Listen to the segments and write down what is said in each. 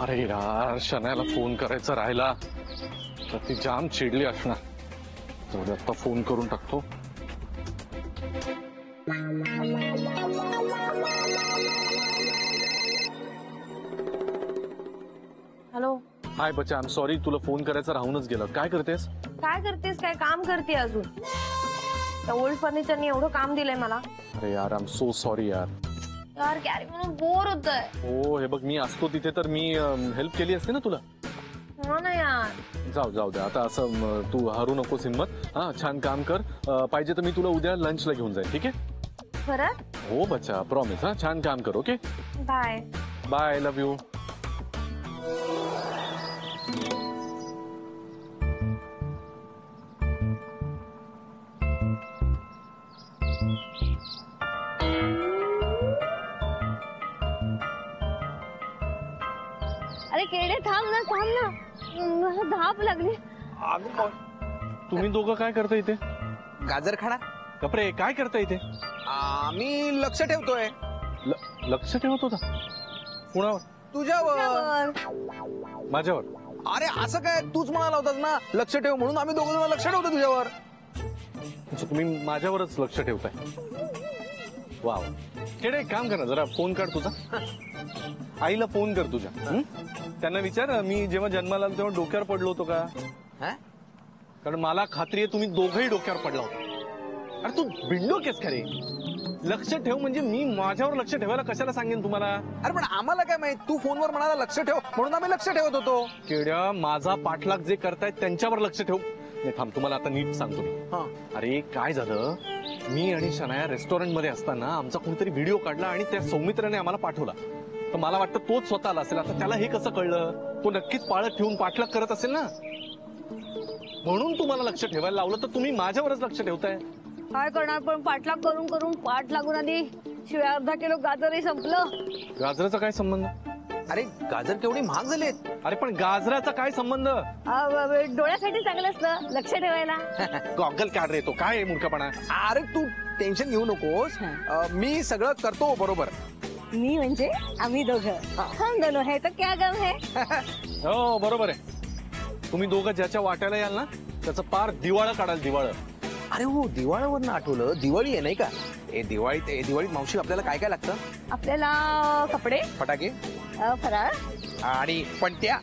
अरे यार, शनायाला फोन करायचा राहिला तर ती जाम चिडली असणार. तेवढे आता फोन करून टाकतो. हॅलो. हाय बच्चा, आय एम सॉरी, तुला फोन करायचा राहूनच गेलं. काय करतेस? काय करतेस? काय काम करते अजून? त्या ओल्ड फर्निचरनी एवढं काम दिलंय मला. अरे यार, आय एम सो सॉरी यार. यार कॅरी म्हणून बोर होतंय. हो, हे बघ, मी असतो तिथे तर मी हेल्प केली असते ना तुला. हो ना यार. जाऊ दे आता. असं तू हरू नकोस हिम्मत. हा, छान काम कर. पाहिजे तर मी तुला उद्या लंचला घेऊन जाईल. ठीक आहे? खरं? हो बच्चा, प्रॉमिस. हा, छान काम कर. Okay, bye. Bye. Love you. अरे केडे, थांब ना. मला धाप लागली. तुम्ही दोघं काय करता इथे? गाजर खाणार. कपडे काय करता इथे? मी लक्ष ठेवतोय. लक्ष ठेवत होता? कुणावर? तुझ्यावर. माझ्यावर? अरे असं काय, तूच म्हणाला होतास ना लक्ष ठेव म्हणून, आम्ही दोघं जण लक्ष ठेवतो तुझ्यावर. तुम्ही माझ्यावरच लक्ष ठेवताय? वाव. केडे, एक काम कर ना, जरा फोन कर तुझा. आईला फोन कर तुझ्या. त्यांना विचार, मी जेव्हा जन्माला आलो तेव्हा डोक्यावर पडलो होतो का? कारण मला खात्री आहे तुम्ही दोघंही डोक्यावर पडला होता. अरे तू बिंडो केस खरे. लक्ष ठेव म्हणजे मी माझ्यावर लक्ष ठेवायला कशाला सांगेन तुम्हाला? अरे पण आम्हाला काय माहित, तू फोनवर म्हणाला लक्ष ठेव म्हणून आम्ही लक्ष ठेवत होतो. केड्या, माझा पाठलाग जे करतायत त्यांच्यावर लक्ष ठेव. नाही थांब, तुम्हाला आता नीट सांगतो मी. अरे काय झालं, मी आणि शनाया रेस्टॉरंट मध्ये असताना आमचा कोणीतरी व्हिडिओ काढला आणि त्या सौमित्राने आम्हाला पाठवला. तर मला वाटतं तोच स्वतः आला असेल. आता त्याला हे कसं कळलं? तो नक्कीच पाळत ठेवून पाठलाग करत असेल ना, म्हणून तुम्हाला लक्ष ठेवायला लावलं. तर तुम्ही माझ्यावरच लक्ष ठेवताय. काय करणार, पण पाठलाग करून पाठ लागून आधी शिवाय अर्धा किलो गाजरही संपलं. गाजराचा काय संबंध? अरे गाजर केवढी महाग झालेत. अरे पण गाजराचा काय संबंध? डोळ्यासाठी चांगलं असतं लक्ष ठेवायला. गॉगल काढ रे, तो काय आहे मूर्खपणा? अरे तू टेन्शन घेऊ नकोस, मी सगळं करतो बरोबर. मी म्हणजे आम्ही दोघं. हम दोनों है तो क्या गम है. हो बरोबर आहे. तुम्ही दोघं ज्याच्या वाट्याला याल ना त्याचं पार दिवाळं काढाल. दिवाळं. अरे हो, दिवाळीवरनं आठवलं, दिवाळी आहे नाही का? दिवाळीत मावशी आपल्याला काय काय लागतं? आपल्याला कपडे, फटाके, फराळ आणि पणत्या.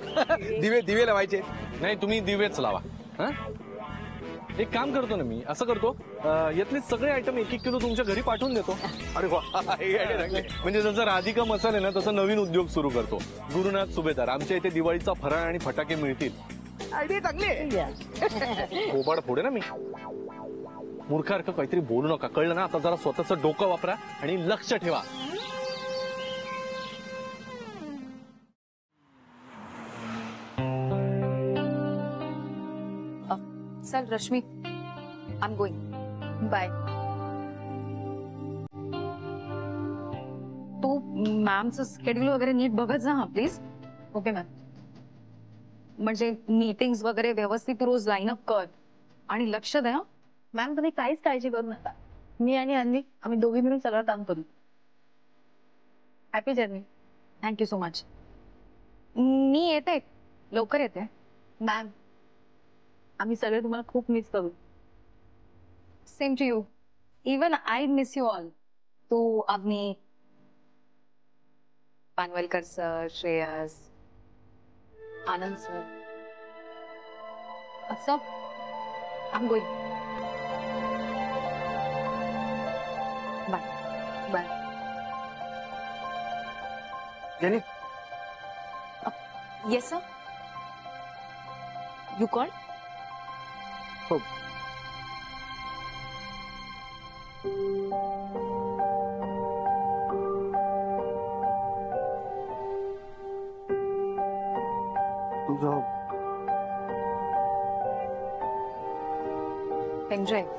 दिवे लावायचे. नाही, तुम्ही दिवेच लावा. हा, एक काम करतो ना मी, असं करतो, यातले सगळे आयटम 1-1 किलो तुमच्या घरी पाठवून देतो. अरे वा, म्हणजे जसं राधिका मसाले ना तसं नवीन उद्योग सुरू करतो. गुरुनाथ सुभेदार, आमच्या इथे दिवाळीचा फराळ आणि फटाके मिळतील. आयडिया चांगली. कोबाड फोडे ना मी. मूर्खार्थ काहीतरी बोलू नका, कळलं ना? आता जरा स्वतःचं डोकं वापरा आणि लक्ष ठेवा. चल Rashmi, I am going. Bye. तू मॅमचं स्केड्यूल वगैरे नीट बघत जा हा प्लीज. Okay ma'am. म्हणजे मीटिंग्स वगैरे व्यवस्थित रोज लाईन अप कर आणि लक्ष द्या. मॅम तुम्ही काहीच काळजी करू नका. मी आणि अन्वी आम्ही दोघी मिळून सगळं काम करू. Happy journey. Thank you so much. मी येते, लवकर येते. मॅम आम्ही सगळे तुम्हाला खूप मिस करू. Same to you. Even I miss you all. तू, अग्नी, पानवलकर सर, श्रेयस, आनंद सर. असं I am going. Bye. Bye. Jenny. Yes sir. You call? हो. तुझं pen drive.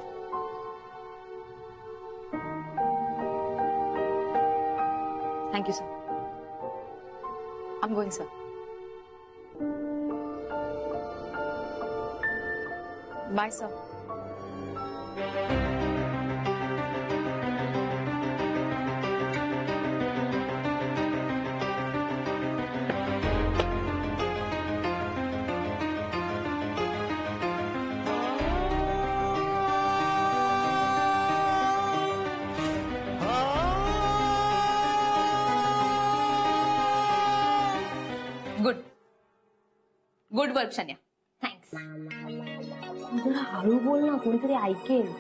Thank you sir. I am going sir. Bye sir. Good work Shanya. Thanks. जरा हळू बोल ना, कोणीतरी ऐकेल.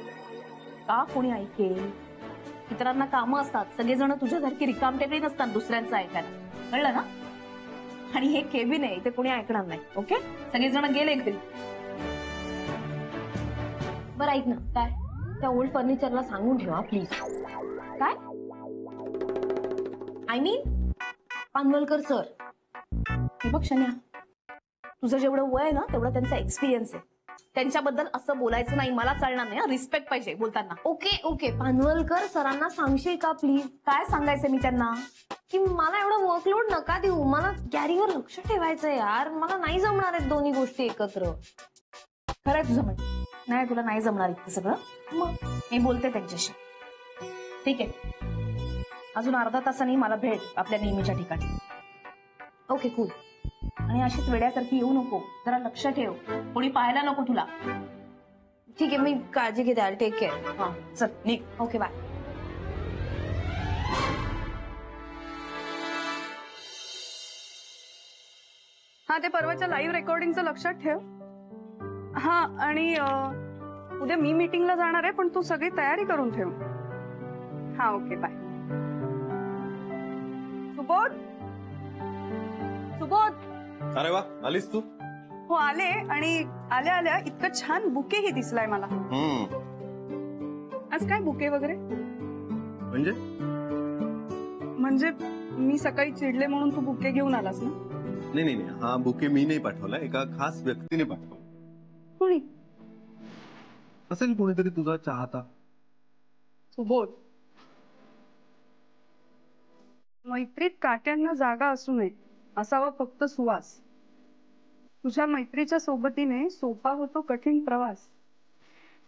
का कोणी ऐकेल? इतरांना कामं असतात, सगळेजण तुझ्यासारखी रिकामटेकडी नसतात दुसऱ्यांचं ऐकायला, कळलं ना? आणि हे केबिन आहे, इथे कोणी ऐकणार नाही. ओके, सगळेजण गेले घरी. बरं ऐक ना, काय त्या ओल्ड फर्निचरला सांगून ठेवा प्लीज. काय? I mean Panvalkar sir. हे बघ शन्या, तुझं जेवढं वय आहे ना तेवढं त्यांचा एक्सपिरियन्स आहे. त्यांच्याबद्दल असं बोलायचं नाही, मला चालणार नाही. रिस्पेक्ट पाहिजे बोलताना. ओके ओके, पानवलकर सरांना सांगशील का प्लीज? काय सांगायचं मी त्यांना? की मला एवढं वर्कलोड नका देऊ, मला गॅरीवर लक्ष ठेवायचं यार. मला नाही जमणार आहेत दोन्ही गोष्टी एकत्र. खरंय तुझं म्हणजे नाही, तुला नाही जमणार इतकं सगळं. मग मी बोलते त्यांच्याशी. ठीक आहे, अजून अर्धा तासांनी मला भेट आपल्या नेहमीच्या ठिकाणी. Okay cool. आणि अशीच वेड्यासारखी येऊ नको, जरा लक्ष ठेव, कोणी पाहायला नको तुला. ठीक आहे, मी काळजी घेते. I take care. हा चल निघ. Okay bye. हा, ते परवाच्या लाईव्ह रेकॉर्डिंगचं लक्षात ठेव. हा, आणि उद्या मी मीटिंगला जाणार आहे, पण तू सगळी तयारी करून ठेव. हा ओके बाय. सुबोध, सुबोध. अरे वा, आलीस तू. हो आले, आणि आल्या आल्या इतकं छान बुकेही दिसलाय मला. आज काय बुके वगैरे? म्हणजे मी सकाळी चिडले म्हणून तू बुके घेऊन आलास ना? नाही नाही नाही, हा बुके मी नाही पाठवला, एका खास व्यक्तीने पाठवला. कोणी? असेल कोणीतरी तुझा चाहता. सुबोध, मैत्रीत काट्यांना जागा असू नये, असावा फक्त सुवास. तुझ्या मैत्रीच्या सोबतीने सोपा होतो कठीण प्रवास.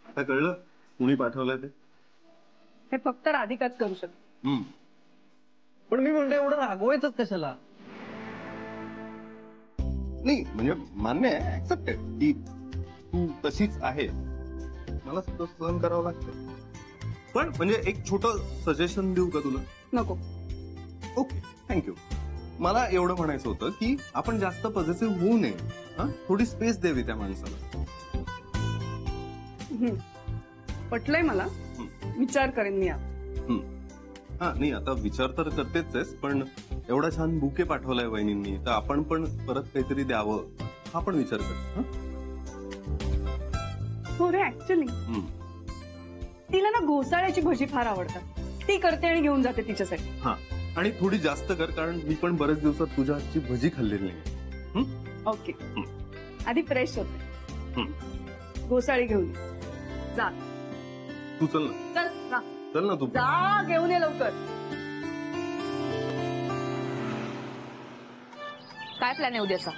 आता कळलं कुणी पाठवलंय ते? हे फक्त राधिकाच करू शकते. पण मी म्हणतो एवढं रागवायचंच कशाला? नाही म्हणजे मान्य आहे, ऍक्सेप्ट आहे की तू तशीच आहे, मला सुद्धा सहन करावं लागतं. पण म्हणजे एक छोटं सजेशन देऊ का तुला? नको. Okay, thank you. मला एवढं म्हणायचं होतं की आपण जास्त पॉझिटिव्ह होऊ नये. हा, थोडी स्पेस द्यावी त्या माणसाला. पटलंय मला. विचार करेन मी. हा नाही, आता विचार तर करतेच आहेस, पण एवढा छान बुके पाठवलाय वहिनींनी, तर आपण पण परत काहीतरी द्यावं हा पण विचार कर. हो रे, ऍक्च्युली तिला ना घोसाळ्याची भजी फार आवडतात. ती करते आणि घेऊन जाते तिच्यासाठी. हा, आणि थोडी जास्त कर, कारण मी पण बरेच दिवसात तुझ्या हातची भजी खाल्लेली नाही. ओके, आधी फ्रेश होते. घोसाळी घेऊन ये. जा. तू चल ना. चल जा. चल ना तू. जा, घेऊन ये लवकर. काय प्लॅन आहे उद्याचा?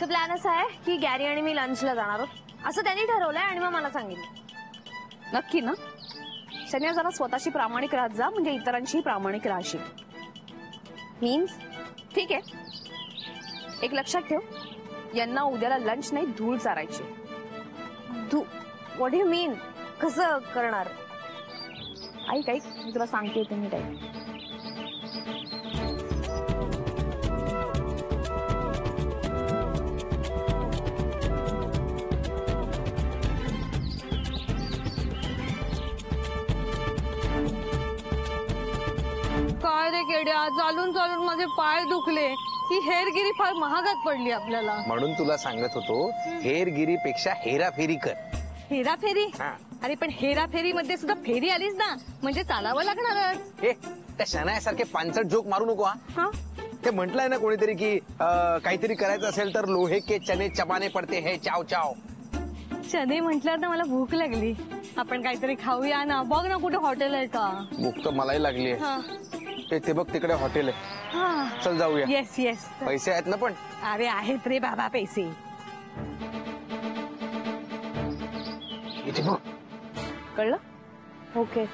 तर प्लॅन असा आहे की गॅरी आणि मी लंचला जाणार आहोत असं त्यांनी ठरवलंय, आणि मग मला सांगितलं. नक्की ना? शन्या, जरा स्वतःशी प्रामाणिक राहत जा, म्हणजे इतरांशी प्रामाणिक राहशील. मीन्स? ठीक आहे, एक लक्षात ठेव, यांना उद्याला लंच नाही धूळ चारायची. व्हॉट यू मीन? कसं करणार? ऐक ऐक, मी तुला सांगते ते नीट ऐक. काय रे केड्या, चालून चालून माझे पाय दुखले. ही हेरगिरी फार महागात पडली आपल्याला. म्हणून तुला सांगत होतो, हेरगिरीपेक्षा हेराफेरी कर. हेराफेरी? हा. अरे पण हेराफेरी मध्ये सुद्धा फेरी आलीच ना, म्हणजे चालावं लागणारच. हे त्या शनायासारखे पांचट जोक मारू नको. हा, ते म्हटलंय ना कोणीतरी की काहीतरी करायचं असेल तर लोहे के चने चबाने पडते हे चाव चाव. चने म्हटलं तर मला भूक लागली. आपण काहीतरी खाऊया ना. बघ ना कुठे हॉटेल आहे का? भूक तर मलाही लागली आहे. हा. ते बघ तिकडे हॉटेल आहे. हा. चल जाऊया. Yes yes. पैसे आहेत ना पण? अरे आहेत रे बाबा पैसे. इथे बघ. कळलं? ओके.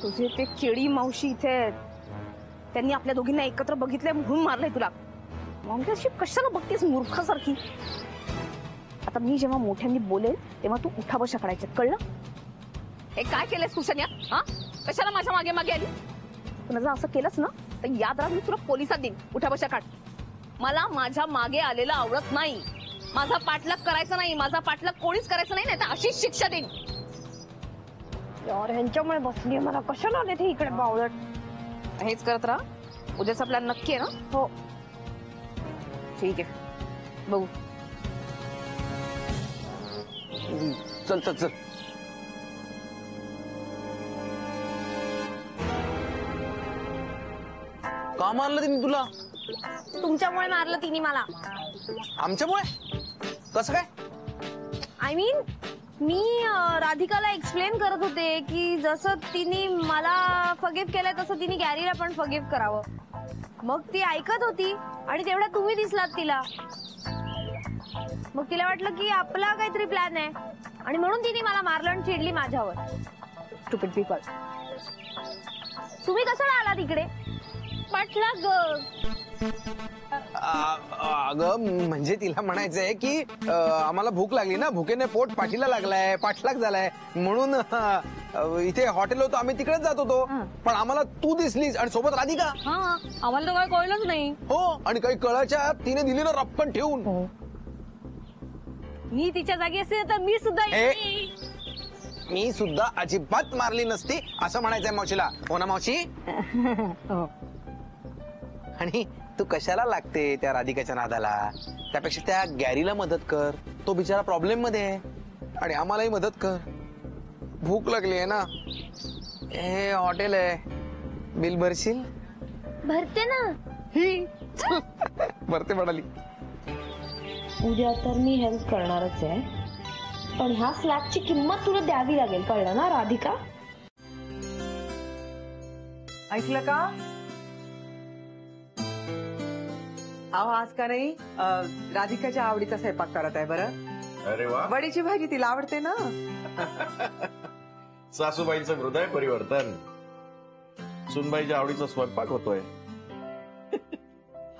तुझे ते केळी मावशी इथे आहेत. त्यांनी आपल्या दोघींना एकत्र बघितलंय म्हणून मारलंय तुला. म्हणजे अशी कशाला बघतेस मूर्खासारखी. आता मी जेव्हा मोठ्यांनी बोलेल तेव्हा तू उठा बशा करायचे, कळलं? हे काय केलंस तू शन्या? हा, कशाला माझ्या मागे मागे आली? तू जर असं केलंस ना तर याद राख, मी तुला पोलिसात देईन. उठा बशा काढ. मला माझ्या मागे आलेलं आवडत नाही. माझा पाठलाग करायचा नाही, माझा पाठलाग कोणीच करायचं नाही, नाही तर अशीच शिक्षा देईन. यार ह्यांच्यामुळे बसली मला, कशाला आले ते इकडे बावळट. हेच करत राहा. उद्याचा प्लॅन नक्की आहे ना? हो ठीक आहे, बघू. चल चल चल. का मारलं तिने तुला? तुमच्यामुळे मारलं तिने मला. आमच्यामुळे? कसं काय? आय मीन मी राधिकाला एक्सप्लेन करत होते की जसं तिने मला फगिव्ह केलंय तसं तिने गॅरीला पण फगिव्ह करावं. मग ती ऐकत होती आणि तेवढ्या तुम्ही दिसलात तिला. मग तिला वाटलं की आपला काहीतरी प्लॅन आहे आणि म्हणून तिने मला मारलं आणि चिडली माझ्यावर. Stupid people. तुम्ही कसं आला तिकडे? पाठलाग. अगं म्हणजे तिला म्हणायचंय की आम्हाला भूक लागली ना, भुकेने पोट पाठीला लागलाय, पाठलाग झालाय म्हणून इथे हॉटेल होतो, आम्ही तिकडेच जात होतो. पण आम्हाला तू दिसलीस आणि सोबत राधिका. हा, आम्हाला तर काय कळलंच नाही. हो, आणि काही कळाच्या तिने दिली ना रप्कन ठेवून. मी तिच्या जागी असते तर मी सुद्धा मी सुद्धा अजिबात मारली नसती असं म्हणायचंय मावशीला. हो ना मावशी? आणि तू कशाला लागते त्या राधिकाच्या नादाला? त्यापेक्षा त्या गॅरीला मदत कर, तो बिचारा प्रॉब्लेम मध्ये आहे. आणि आम्हालाही मदत कर. भूक लागली आहे ना. हे हॉटेल आहे, बिल भरशील? भरते ना. भरते म्हणाली. उद्या तर मी हेल्प करणारच आहे, पण ह्या स्लॅबची किंमत तुला द्यावी लागेल, कळलं ना राधिका? ऐकलं का? अहो आज का नाही राधिकाच्या आवडीचा स्वयंपाक करत आहे. बरं, अरे वा, वडीची भाजी तिला आवडते ना. सासूबाईंचं हृदय परिवर्तन. सुनबाईच्या आवडीचा स्वयंपाक होतोय.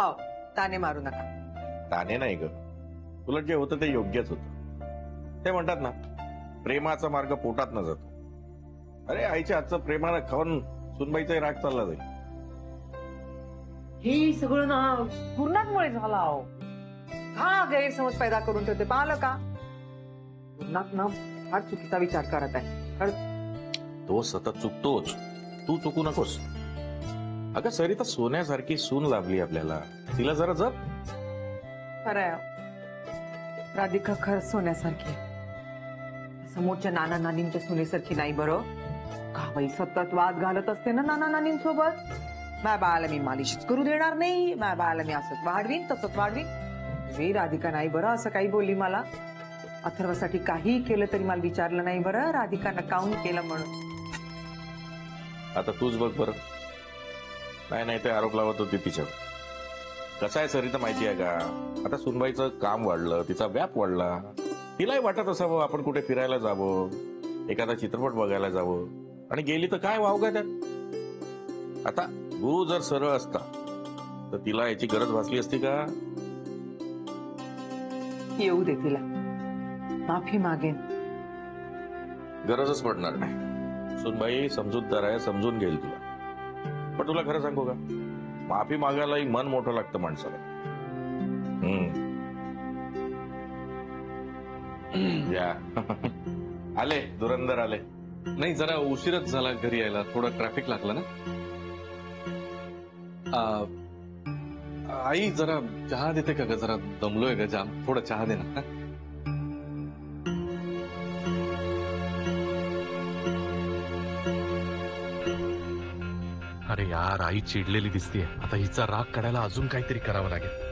हो, ताने मारू नका. ताने नाही ग, उलट जे होतं ते योग्यच होतं. ते म्हणतात ना, प्रेमाचा मार्ग पोटात न जातो. अरे आईच्या हातचं प्रेमानं खाऊन सुनबाईचा राग चालला जाईल. हे सगळं ना पूर्णाकमुळे झाला. अहो हा गैरसमज पैदा करून ठेवते. पाहिलं का? पूर्णाक ना फार चुकीचा विचार करत आहे. तो सतत चुकतोच, तू चुकू नकोस. अगं सरिता सोन्यासारखी सून लाभली आपल्याला, तिला जरा जप. खरंय, राधिका खरंच सोन्यासारखी आहे. समोरच्या नाना नानींच्या सोन्यासारखी नाही. बरं का बाई सतत वाद घालत असते ना नाना नानींसोबत. माझ्या बाळाला मी मालिशच करू देणार नाही, माझ्या बाळाला मी असंच वाढवीन तसंच वाढवीन. मी राधिका नाही बरं असं काही बोलली मला. अथर्वासाठी काही केलं तरी मला विचारलं नाही बरं, राधिकानं काऊन केलं म्हणून. आता तूच बघ बरं. नाही ते आरोप लावत होती तिच्यावर. कसं आहे सरिता माहिती आहे का, आता सुनबाईचं काम वाढलं, तिचा व्याप वाढला. तिलाही वाटत असावं आपण कुठे फिरायला जावं, एखादा चित्रपट बघायला जावं. आणि गेली तर काय वाव काय त्यात. आता गुरु जर सरळ असता तर तिला याची गरज भासली असती का? येऊ दे तिला, माफी मागेन. गरजच पडणार नाही. सुनबाई समजूतदार आहे, समजून घेईल तुला. पण तुला खरं सांगू का, माफी मागायलाही मन मोठं लागतं माणसाला. या आले धुरंधर आले. नाही, जरा उशीरच झाला घरी यायला, थोडं ट्रॅफिक लागलं ना. आई जरा चहा देते का ग? जरा दमलोय ग जाम, थोडा चहा दे ना. अरे यार, आई चिडलेली दिसतीये. आता हिचा राग काढायला अजून काहीतरी करावं लागेल.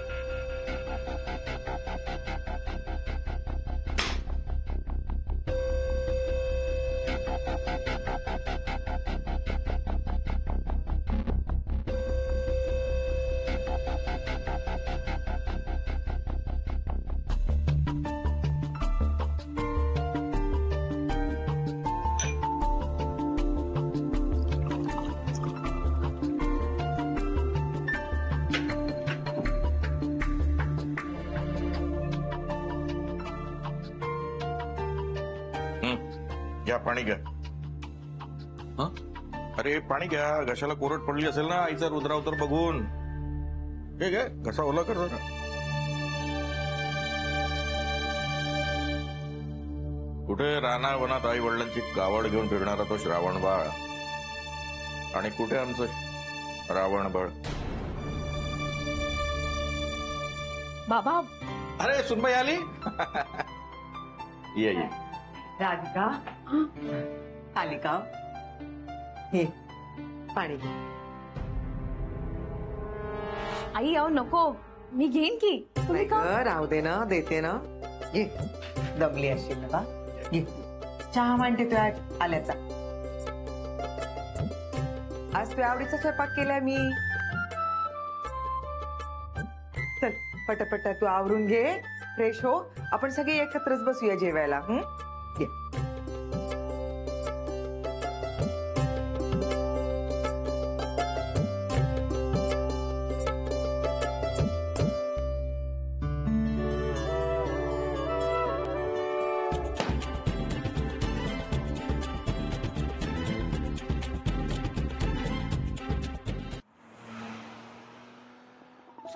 घ्या पाणी घ्या. हा? अरे पाणी घ्या, घशाला कोरड पडली असेल ना आईचा रुद्रावतार बघून. हे घ्या, घसा ओला कर जरा. कुठे राणा वनात आई वडिलांची कावड घेऊन फिरणारा तो श्रावण बाळ, आणि कुठे आमचं रावण बाळ. बाबा अरे सुनबाई आली. ये ये. राधिका आली का? हे पाणी घे. आई अहो नको, मी घेईन की. तुम्ही नाही का? गं, राहू दे ना, देते ना. ये दमली असेल ना बा. ये चहा मांडते तुझ्या आल्याचा. आज तुझ्या आवडीचा स्वयंपाक केलाय मी. चल पटापट तू आवरून घे, फ्रेश हो. आपण सगळे एकत्रच बसूया जेवायला. ये.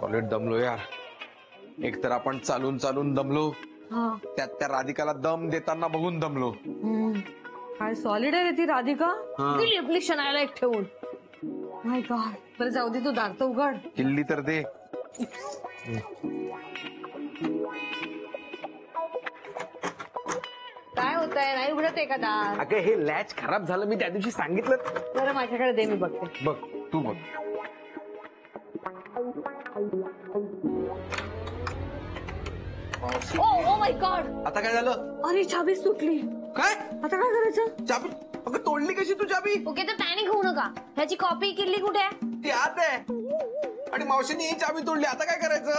सॉलिड दमलो यार. एक तर आपण चालून चालून दमलो, त्यात त्या राधिकाला दम देताना बघून दमलो. काय सॉलिड आहे रे ती राधिका. ती लिपली शनायला एक ठेवून. माय गॉड. बरं जाऊ दे, तू दार तर उघड. किल्ली तर दे. काय होतंय, नाही उघडत आहे का दार? अगं हे लॅच खराब झालं, मी त्या दिवशी सांगितलं. बरं माझ्याकडे दे, मी बघते. बघ तू बघ. Oh my God. आता काय झालं? अरे चाबी सुटली. काय आता काय करायचं? चाबी? अगं तोडली कशी तू चाबी? ओके तर पॅनिक होऊ नका. ह्याची कॉपी किल्ली कुठे आहे? ती आत आहे. आणि मावशीने ही चाबी तोडली, आता काय करायचं?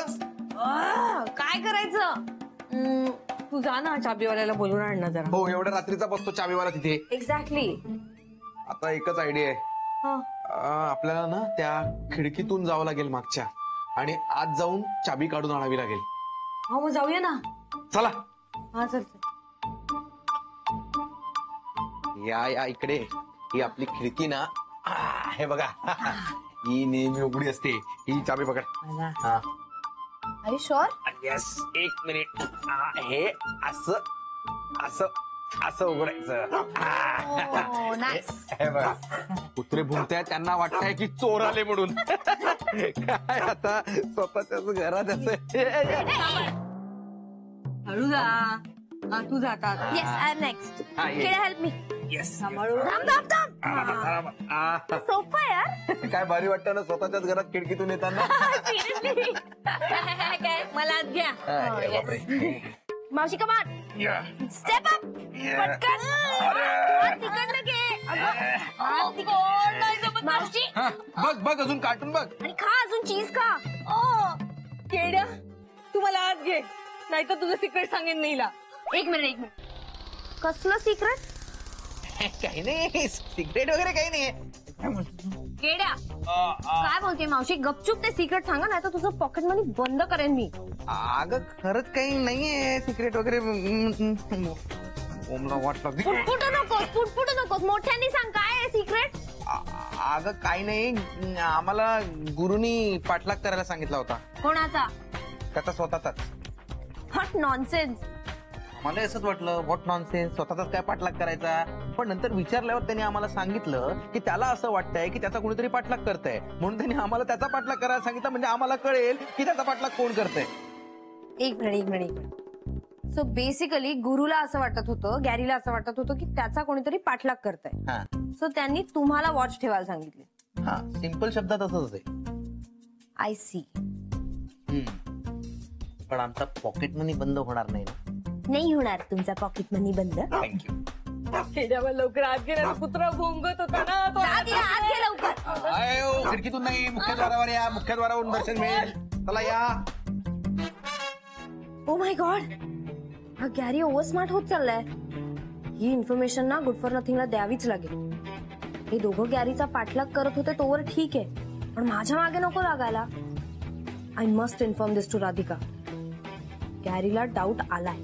काय करायचं? तू जा ना चाबीवाल्याला बोलून आण ना जरा. हो एवढ्या रात्रीचा बसतो चाबीवाला तिथे. एक्झॅक्टली. आता एकच आयडिया आहे. आपल्याला ना त्या खिडकीतून जावं लागेल मागच्या, आणि आत जाऊन चाबी काढून आणावी लागेल. हो मग जाऊया ना. चला. हा चल. या इकडे. ही आपली खिडकी ना, हे बघा. ही नेहमी उघडी असते. ही चाबी पकड. अरे शुअर? येस. एक मिनिट. हे असं असं असं उघडायचं. हे बघा, कुत्रे भुंकतायत, त्यांना वाटतंय की चोर आले म्हणून. काय आता स्वतःच्याच घरात असं. हळू जा. हा तू जातात. Yes I am next. Help me. Yes. सोपं आहे यार. काय भारी वाटतं ना स्वतःच्याच घरात खिडकीतून येताना. सिरियसली. काय मला आत घ्या. मावशी कमान. Step up. पटकन. तिकडनं घे. मावशी बघ बघ अजून कार्टून बघ. आणि खा अजून चीज खा. केड्या, तू मला आत घे, नाही तर तुझं सिक्रेट सांगेन मीला. एक मिनिट. कसलं सिक्रेट? काही नाही, सिक्रेट वगैरे काही नाही. केड्या काय बोलते मावशी? गपचूप ते सिक्रेट सांगा, नाही तर तुझं पॉकेट मनी बंद करेन मी. अगं खरंच काही नाहीये सिक्रेट वगैरे. ओमला वाटलं. पुटपुटू नकोस. मोठ्यांनी सांग, काय आहे सिक्रेट? अगं काही नाही, आम्हाला गुरुनी पाठलाग करायला सांगितला होता. कोणाचा? त्याचा स्वतःचाच. What nonsense. मला असंच वाटलं, व्हॉट नॉनसेन्स, स्वतःचाच काय पाठलाग करायचा. पण नंतर विचारल्यावर त्यांनी आम्हाला सांगितलं की त्याला असं वाटतंय की त्याचा कोणीतरी पाठलाग करतंय, म्हणून त्यांनी आम्हाला त्याचा पाठलाग करायला सांगितलं, म्हणजे आम्हाला कळेल की त्याचा पाठलाग कोण करतंय. एक मिनिट. सो बेसिकली गुरुला असं वाटत होतं, गॅरीला असं वाटत होतं की त्याचा कोणीतरी पाठलाग करतंय. सो त्यांनी तुम्हाला वॉच ठेवायला सांगितले. हा, सिंपल शब्दात असंच आहे. I see. पण आमचा पॉकेट मनी बंद होणार नाही ना? नाही होणार तुमचा पॉकेट मनी बंद. थँक्यू. केड्यावर लवकर आत गेला, कुत्रा भोंगत होता ना तो. आत घे लवकर. खिडकीतून नाही, मुख्यद्वारावर या. मुख्यद्वारावरून दर्शन मिळेल. चला या. ओ माय गॉड, हा गॅरी ओव्हर स्मार्ट होत चाललाय. ही इन्फॉर्मेशन ना गुड फॉर नथिंगला द्यावीच लागेल. हे दोघं गॅरीचा पाठलाग करत होते तोवर ठीक आहे, पण माझ्या मागे नको लागायला. I must inform this to Radhika. गॅरीला डाऊट आलाय.